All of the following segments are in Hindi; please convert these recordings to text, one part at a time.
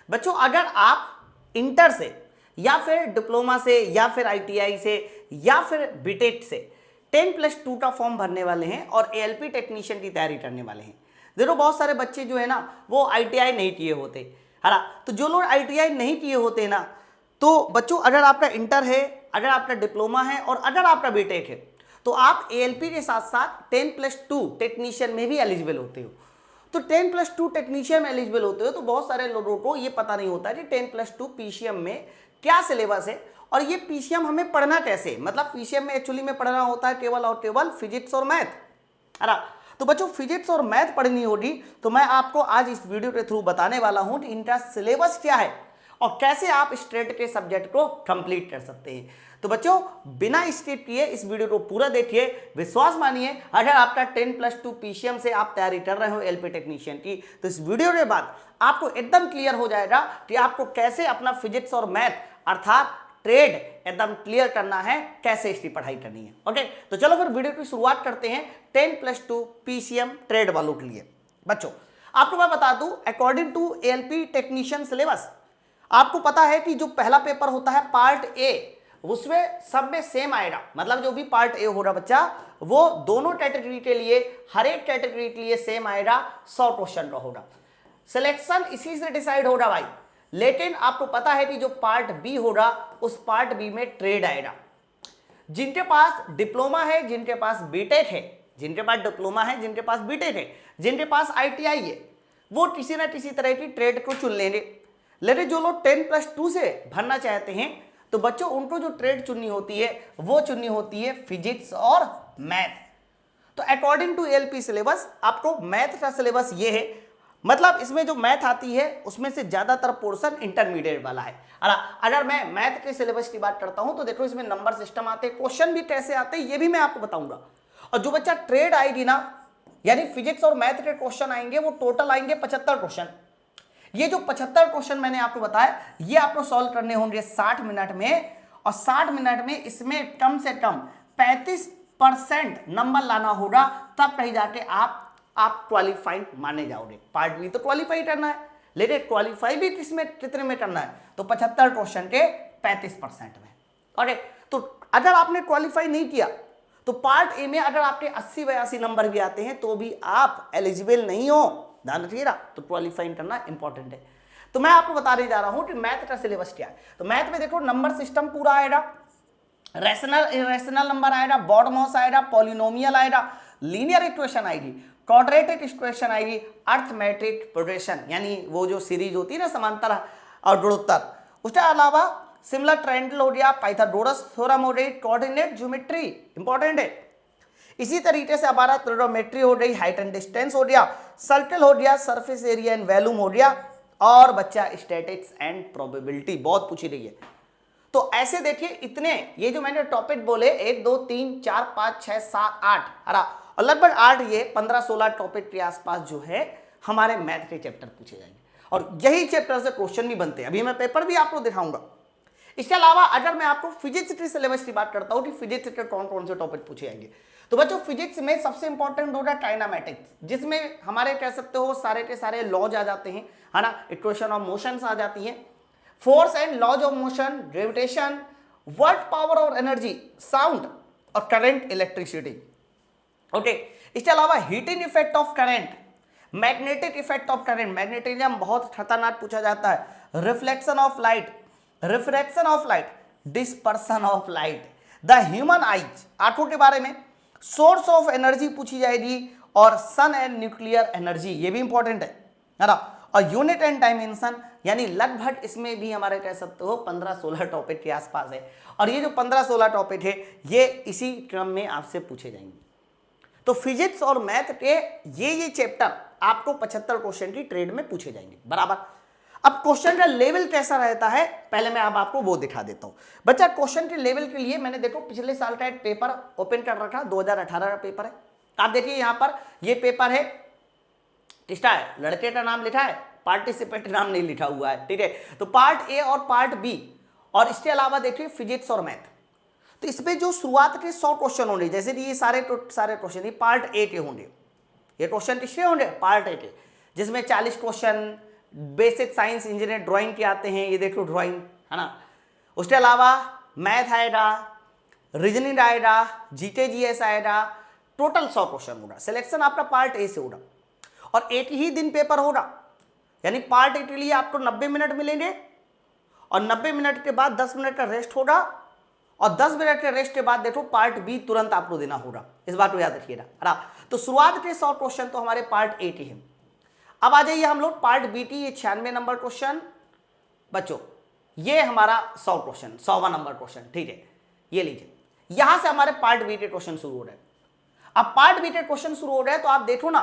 बच्चों अगर आप इंटर से या फिर डिप्लोमा से या फिर आईटीआई से या फिर बीटेक से 10+2 का फॉर्म भरने वाले हैं और एएलपी टेक्नीशियन की तैयारी करने वाले हैं, देखो बहुत सारे बच्चे जो है ना वो आईटीआई नहीं किए होते है ना। तो जो लोग आईटीआई नहीं किए होते ना, तो बच्चों अगर आपका इंटर है, अगर आपका डिप्लोमा है और अगर आपका बीटेक है, तो आप एएलपी के साथ साथ 10+2 टेक्नीशियन में भी एलिजिबल होते हो। तो 10+2 टेक्नीशियन में एलिजिबल होते हो तो बहुत सारे लोगों को ये पता नहीं होता कि 10+2 पीसीएम में क्या सिलेबस है और ये पीसीएम हमें पढ़ना कैसे, मतलब पीसीएम में एक्चुअली में पढ़ना होता है केवल और केवल फिजिक्स और मैथ, है ना। तो बच्चों फिजिक्स और मैथ पढ़नी होगी, तो मैं आपको आज इस वीडियो के थ्रू बताने वाला हूं कि इनका सिलेबस क्या है और कैसे आप स्टेट के सब्जेक्ट को कंप्लीट कर सकते हैं। तो बच्चों बिना स्किप किए इस वीडियो को पूरा देखिए, विश्वास मानिए अगर आपका 10+2 पीसीएम से आप तैयारी कर रहे हो एलपी टेक्नीशियन की, तो इस वीडियो के बाद आपको एकदम क्लियर हो जाएगा कि आपको कैसे अपना फिजिक्स और मैथ अर्थात ट्रेड एकदम क्लियर करना है, कैसे इसकी पढ़ाई करनी है। ओके, तो चलो फिर वीडियो की शुरुआत करते हैं 10+2 पीसीएम ट्रेड वालों के लिए। बच्चों आपको मैं बता दूं, according to ALP technician syllabus आपको पता है कि जो पहला पेपर होता है पार्ट ए, उसमें सब में सेम आएगा, मतलब जो भी पार्ट ए हो रहा बच्चा वो दोनों कैटेगरी के लिए, हर एक कैटेगरी के लिए सेम आएगा, 100 क्वेश्चन का होगा। सिलेक्शन इसी से डिसाइड होगा भाई, लेकिन आपको पता है कि जो पार्ट बी होगा उस पार्ट बी में ट्रेड आएगा। जिनके पास डिप्लोमा है, जिनके पास बीटेक है, जिनके पास डिप्लोमा है, जिनके पास बीटेक है, जिनके पास आईटीआई है, वो किसी ना किसी तरह की ट्रेड को चुन लेंगे। लेकिन जो लोग 10+2 से भरना चाहते हैं तो बच्चों उनको जो ट्रेड चुननी होती है वो चुननी होती है फिजिक्स और मैथ। तो अकॉर्डिंग टू एएलपी सिलेबस आपको मैथ का सिलेबस ये है, मतलब इसमें जो मैथ आती है उसमें से ज्यादातर पोर्शन इंटरमीडिएट वाला है। अगर मैं मैथ के सिलेबस की बात करता हूं तो देखो इसमें नंबर सिस्टम आते हैं, क्वेश्चन भी कैसे आते हैं ये भी मैं आपको बताऊंगा। और जो बच्चा ट्रेड आएगी ना, यानी फिजिक्स और मैथ के क्वेश्चन आएंगे वो टोटल आएंगे 75 क्वेश्चन। ये जो 75 क्वेश्चन मैंने आपको बताया ये आपको सॉल्व करने होंगे 60 मिनट में, और 60 मिनट में इसमें कम से कम 35% नंबर लाना होगा, तब कहीं जाके आप क्वालिफाइड माने जाओगे। पार्ट बी तो क्वालिफाई करना है, लेकिन क्वालिफाई भी किसमें कितने में करना है, तो 75 क्वेश्चन के 35% में। ओके, तो अगर आपने क्वालिफाई नहीं किया तो पार्ट ए में अगर आपके 80-82 नंबर भी आते हैं तो भी आप एलिजिबल नहीं हो, ध्यान रखिएगा। तो क्वालिफाई करना इंपॉर्टेंट है। तो मैं आपको बताने जा रहा हूं कि मैथ का सिलेबस क्या है। तो मैथ में देखो नंबर सिस्टम पूरा आएगा, रैशनल नंबर आएगा, BODMAS आएगा, पॉलिनोमियल आएगा, लीनियर इक्वेशन आएगी, क्वाड्रेटिक इक्वेशन आएगी, अर्थमेटिक प्रोग्रेशन यानी वो जो सीरीज होती है ना समांतर और गुणोत्तर, उसके अलावा सिमिलर ट्रायंगल हो गया, पाइथागोरस थ्योरम हो गई, कोऑर्डिनेट ज्योमेट्री इंपॉर्टेंट है। इसी तरीके से हमारा ट्रिग्नोमेट्री हो गई, हाइट एंड डिस्टेंस हो गया, सर्कल हो गया, सरफेस एरिया एंड वॉल्यूम हो गया, और बच्चा स्टैटिक्स एंड प्रोबेबिलिटी बहुत पूछी रही है। तो ऐसे देखिए इतने ये जो मैंने टॉपिक बोले 1 2 3 4 5 6 7 8 और लगभग 8 ये 15-16 टॉपिक के आसपास जो है हमारे मैथ के चैप्टर पूछे जाएंगे, और यही चैप्टर से क्वेश्चन भी बनते हैं। अभी मैं पेपर भी आपको दिखाऊंगा। इसके अलावा अगर मैं आपको फिजिक्स के सिलेबस की बात करता हूं कि फिजिक्स के कौन कौन से टॉपिक पूछे जाएंगे, तो बच्चों फिजिक्स में सबसे इंपॉर्टेंट होगा काइनेमेटिक्स, जिसमें हमारे कह सकते हो सारे के सारे लॉज आ जाते हैं, है ना, इक्वेशन ऑफ मोशंस आ जाती हैं, force and laws of motion, gravitation, work power और एनर्जी, साउंड और करंट, इलेक्ट्रिसिटी। ओके, इसके अलावा heating effect of current, magnetic effect of current, magnetism बहुत खतरनाक पूछा जाता है, reflection of light, refraction of light, dispersion of light, the human eyes, आंखों के बारे में, सोर्स ऑफ एनर्जी पूछी जाएगी, और सन एंड न्यूक्लियर एनर्जी ये भी इंपॉर्टेंट है ना, और यूनिट एंड डायमेंशन, यानी लगभग इसमें भी हमारे कह सकते हो 15-16 टॉपिक के आसपास है, और ये जो 15-16 टॉपिक है ये इसी क्रम में आपसे पूछे जाएंगे। तो फिजिक्स और मैथ के ये चैप्टर आपको 75 क्वेश्चन की ट्रेड में पूछे जाएंगे बराबर। अब क्वेश्चन का लेवल कैसा रहता है पहले मैं अब आपको वो दिखा देता हूं। बच्चा क्वेश्चन के लेवल के लिए मैंने देखो पिछले साल का एक पेपर ओपन कर रखा, 2018 का पेपर है। आप देखिए यहां पर ये पेपर है, किसका है, लड़के का नाम लिखा है, पार्टिसिपेंट नाम नहीं लिखा हुआ है, ठीक है। तो पार्ट ए और पार्ट बी, और इसके अलावा देखिए फिजिक्स और मैथ। तो इसमें जो शुरुआत के 100 क्वेश्चन होंगे, जैसे ये सारे क्वेश्चन ये पार्ट ए के होंगे, ये क्वेश्चन किसके होंगे, पार्ट ए के, जिसमें 40 question basic science engineer drawing के आते हैं, ये देखो ड्राइंग है ना। उसके अलावा मैथ आएगा, रीजनिंग आएगा, जीके जीएस आएगा, टोटल 100 क्वेश्चन होगा। सिलेक्शन आपका पार्ट ए से होगा और एक ही दिन पेपर होगा, यानी पार्ट ए के लिए आपको 90 मिनट मिलेंगे और 90 मिनट के बाद 10 मिनट का रेस्ट होगा और 10 मिनट के रेस्ट के बाद देखो पार्ट बी तुरंत आपको देना होगा। इस बात को याद रखिएगा। तो शुरुआत के 100 क्वेश्चन तो हमारे पार्ट ए के हैं। अब आ जाइए हम लोग पार्ट बी की, ये 96 नंबर क्वेश्चन बच्चों, ये हमारा 100 क्वेश्चन, 100वां नंबर क्वेश्चन, ठीक है। ये लीजिए, यहां से हमारे पार्ट बी के क्वेश्चन शुरू हो रहे हैं। अब पार्ट बी के क्वेश्चन शुरू हो रहे हैं तो आप देखो ना,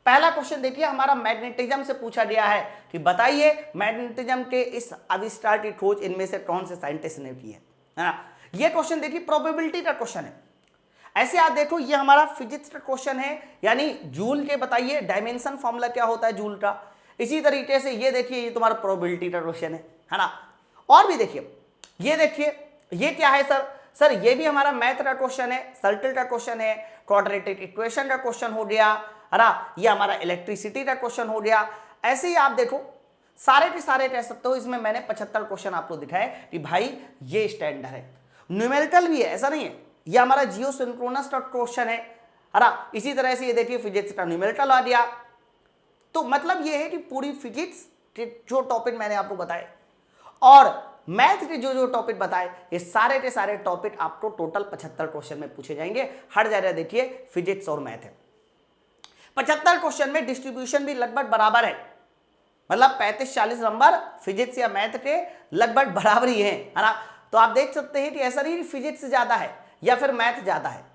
पहला क्वेश्चन देखिए हमारा मैग्नेटिज्म से पूछा गया है कि बताइए मैग्नेटिज्म के इस आविष्कार की खोज इनमें से कौन से साइंटिस्ट ने की है ना। ये क्वेश्चन देखिए प्रोबेबिलिटी का क्वेश्चन है। ऐसे आप देखो ये हमारा फिजिक्स का क्वेश्चन है, यानी जूल के बताइए डायमेंशन फॉर्मूला क्या होता है जूल का। इसी तरीके से ये देखिए ये तुम्हारा प्रोबेबिलिटी का क्वेश्चन है ना। और भी देखिए, ये देखिए ये क्या है सर ये भी हमारा मैथ का क्वेश्चन है, सर्कल का क्वेश्चन है, क्वाड्रेटिक इक्वेशन का क्वेश्चन हो गया है ना, ये हमारा इलेक्ट्रिसिटी का क्वेश्चन हो गया। ऐसे ही आप देखो सारे के सारे कह सकते हो। इसमें मैंने 75 क्वेश्चन आपको दिखाए कि भाई ये स्टैंडर्ड है। न्यूमेरिकल भी है, ऐसा नहीं है, ये हमारा जियो सिंक्रोनस का क्वेश्चन है ना। इसी तरह से ये देखिए फिजिक्स का न्यूमेरिकल आ गया। तो मतलब ये है कि पूरी फिजिक्स के जो टॉपिक मैंने आपको बताए और मैथ के जो जो टॉपिक बताए, ये सारे के सारे टॉपिक आपको टोटल 75 क्वेश्चन में पूछे जाएंगे। हर जगह देखिए फिजिक्स और मैथ है। 75 क्वेश्चन में डिस्ट्रीब्यूशन भी लगभग बराबर है, मतलब 35-40 नंबर फिजिक्स या मैथ के लगभग बराबर ही है ना। तो आप देख सकते हैं कि ऐसा नहीं फिजिक्स ज्यादा है या फिर मैथ ज्यादा है।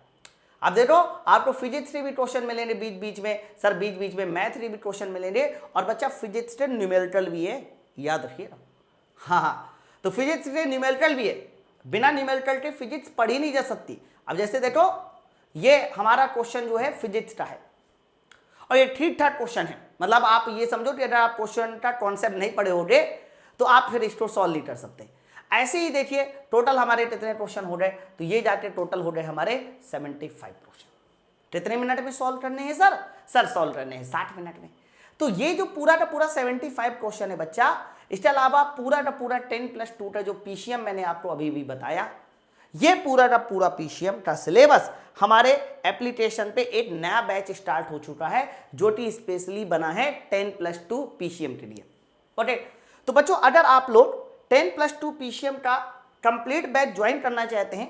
आप देखो आपको फिजिक्स के भी क्वेश्चन मिलेंगे बीच बीच में, सर बीच बीच में मैथ के भी क्वेश्चन मिलेंगे। और बच्चा फिजिक्स के न्यूमेरिकल भी है, याद रखिएगा। हाँ, तो फिजिक्स के न्यूमेरिकल भी है, बिना न्यूमेरिकल के फिजिक्स पढ़ी नहीं जा सकती। अब जैसे देखो ये हमारा क्वेश्चन जो है फिजिक्स का है और ये ठीक ठाक क्वेश्चन है, मतलब आप ये समझो कि अगर आप क्वेश्चन का कॉन्सेप्ट नहीं पढ़े होगे तो आप फिर इसको सॉल्व नहीं कर सकते। ऐसे ही देखिए टोटल हमारे कितने क्वेश्चन हो गए, तो ये जाके टोटल हो गए हमारे 75 क्वेश्चन। कितने मिनट में सॉल्व करने हैं सर सॉल्व करने हैं 60 मिनट में। तो ये जो पूरा का पूरा 75 क्वेश्चन है बच्चा। इसके अलावा पूरा का पूरा 10+2 का जो पीसीएम मैंने आपको अभी भी बताया, ये पूरा का पूरा पीसीएम का सिलेबस हमारे एप्लीकेशन पे एक नया बैच स्टार्ट हो चुका है जो कि स्पेशली बना है 10+2 पीसीएम के लिए। ओके, तो बच्चों अगर आप लोग 10+2 पीसीएम का कंप्लीट बैच ज्वाइन करना चाहते हैं,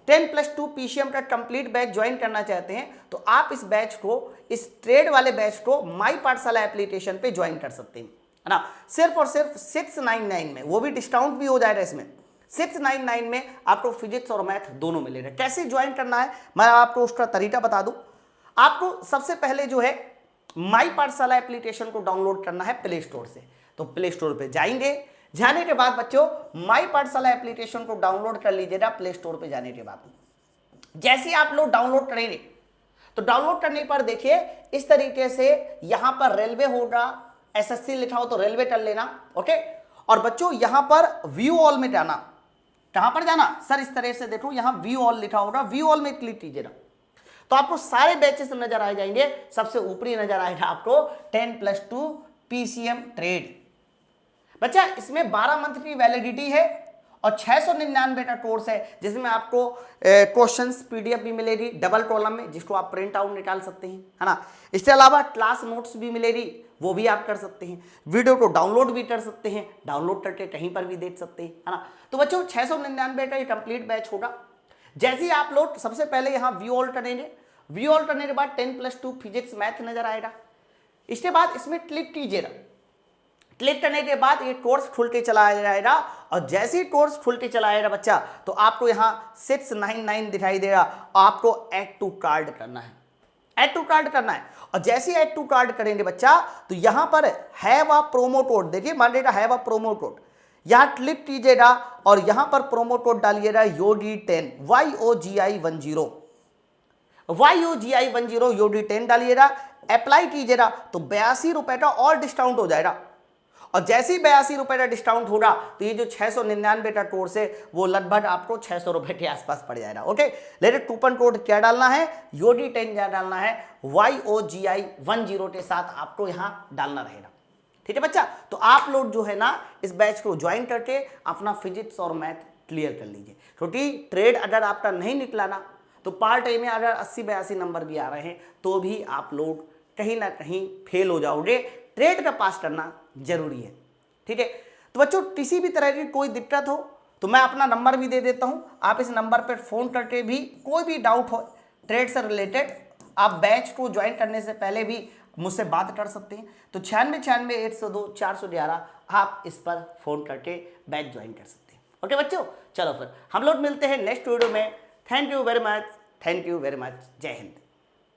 10+2 पीसीएम का कंप्लीट बैच ज्वाइन करना चाहते हैं, तो आप इस बैच को, इस ट्रेड वाले बैच को माई पाठशाला एप्लीकेशन पे ज्वाइन कर सकते हैं, है ना। सिर्फ और सिर्फ 699 में, वो भी डिस्काउंट भी हो जाएगा इसमें। 699 में आपको फिजिक्स और मैथ दोनों मिलेगा। कैसे ज्वाइन करना है मैं आपको उसका तरीका बता दूं। आपको सबसे पहले जो है माई पाठशाला एप्लीकेशन को डाउनलोड करना है प्ले स्टोर से। तो प्ले स्टोर पे जाएंगे, जाने के बाद बच्चों माई पाठशाला एप्लीकेशन को डाउनलोड कर लीजिएगा प्ले स्टोर पे जाने के बाद। जैसे आप लोग डाउनलोड करेंगे तो डाउनलोड करने पर देखिए इस तरीके से यहां पर रेलवे होगा, एसएससी लिखा हो तो रेलवे कर लेना। ओके, और बच्चों यहां पर व्यू ऑल में जाना। कहां पर जाना सर, इस तरह से देखो यहां व्यू ऑल लिखा होगा, व्यू ऑल में क्लिक कीजिएगा तो आपको सारे बैचेस नजर आ जाएंगे। सबसे ऊपरी नजर आएगा आपको 10+2 पीसीएम ट्रेड। बच्चा इसमें 12 मंथ की वैलिडिटी है और 699 का कोर्स है, जिसमें आपको क्वेश्चंस पीडीएफ भी मिलेगी डबल कॉलम में, जिसको आप प्रिंट आउट निकाल सकते हैं, है ना। इसके अलावा क्लास नोट्स भी मिलेगी, वो भी आप कर सकते हैं। वीडियो को डाउनलोड भी कर सकते हैं, डाउनलोड करके कहीं पर भी देख सकते हैं, है ना। तो बच्चों 699 का ये कंप्लीट बैच होगा। जैसे ही आप लोग सबसे पहले यहाँ व्यू ऑल करेंगे, व्यू ऑल करने के बाद 10+2 फिजिक्स मैथ नजर आएगा। इसके बाद इसमें क्लिक कीजिएगा। क्लिक करने के बाद ये कोर्स खुल के चला जाएगा और जैसे ही कोर्स खुल के चला आएगा बच्चा तो आपको यहाँ 699 दिखाई देगा। आपको ऐड टू कार्ड करना है, ऐड टू कार्ड करना है। और जैसे ऐड टू कार्ड करेंगे बच्चा तो यहाँ पर हैव अ प्रोमो कोड, देखिए मान लीजिएगा हैव अ प्रोमो कोड, यहाँ क्लिक कीजिएगा और यहाँ पर प्रोमो कोड डालिएगा योगी10 YOGI10 YOGI10 योगी10 डालिएगा, अप्लाई कीजिएगा तो 82 रुपए का और डिस्काउंट हो जाएगा। और जैसे ही 82 रुपए का डिस्काउंट होगा तो ये जो 699 का कोर्स है वो लगभग आपको 600 रुपए के आसपास पड़ जाएगा। ओके, लेकिन कूपन कोड क्या डालना है, योगी10 क्या डालना है, YOGI10 के साथ आपको यहाँ डालना रहेगा। ठीक है बच्चा, तो आप लोग जो है ना इस बैच को ज्वाइन करके अपना फिजिक्स और मैथ क्लियर कर लीजिए। क्योंकि ट्रेड अगर आपका नहीं निकला ना तो पार्ट ए में अगर 80-82 नंबर भी आ रहे हैं तो भी आप लोग कहीं ना कहीं फेल हो जाओगे। ट्रेड का पास करना जरूरी है, ठीक है। तो बच्चों किसी भी तरह की कोई दिक्कत हो तो मैं अपना नंबर भी दे देता हूं, आप इस नंबर पर फोन करके भी कोई भी डाउट हो ट्रेड से रिलेटेड आप बैच को ज्वाइन करने से पहले भी मुझसे बात कर सकते हैं। तो 9696-802-411 आप इस पर फोन करके बैच ज्वाइन कर सकते हैं। ओके बच्चों, चलो फिर हम लोग मिलते हैं नेक्स्ट वीडियो में। Thank you very much, thank you very much, जय हिंद।